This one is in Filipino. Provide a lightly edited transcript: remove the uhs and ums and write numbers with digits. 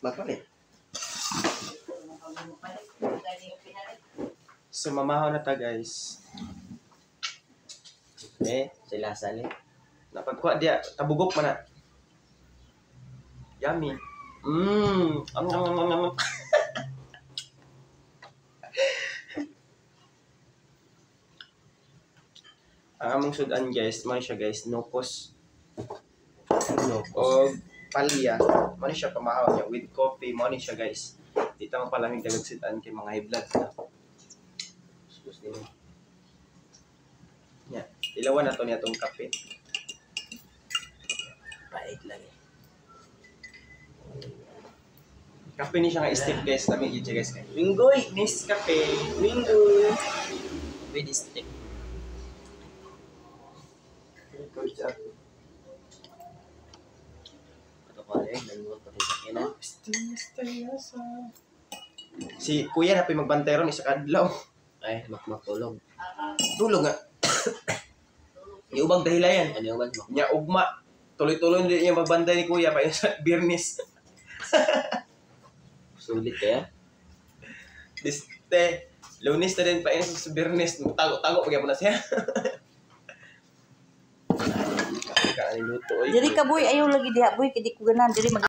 Magpalit. So, mamahaw na ta, guys. Sila sali. Napagkuha dia, tabugok man na. Yummy. Ang among sudan, guys, man siya, guys, nopos. O palya. Man siya pamahaw niya with coffee. Man siya, guys. Dito mo palamig dalagsitan kay mga high blood na. Yeah. Ilawan na to niya itong kape. Pait lang eh. Kape ni siya nga stick, guys. Lamig yun siya, guys. Winggoy! Miss kape. Winggoy! With stick. Good job. Ito ko rin. Nalunod ko rin sa kina. Si kuya na magbanteron isa kadlaw. Ay, makmatulog. Tulog nga. Iubang dahilayan. Ano yung ba? Nya ugma. Tuloy-tuloy din niya magbantay ni kuya pa sa Birnis. Sulit kaya? Diste, Lunes na din pa sa Birnis. Tago-tago pag na siya. Kaaniluto. Diri ka boy, ayaw lagi diha boy, kidi ko ganan diri mag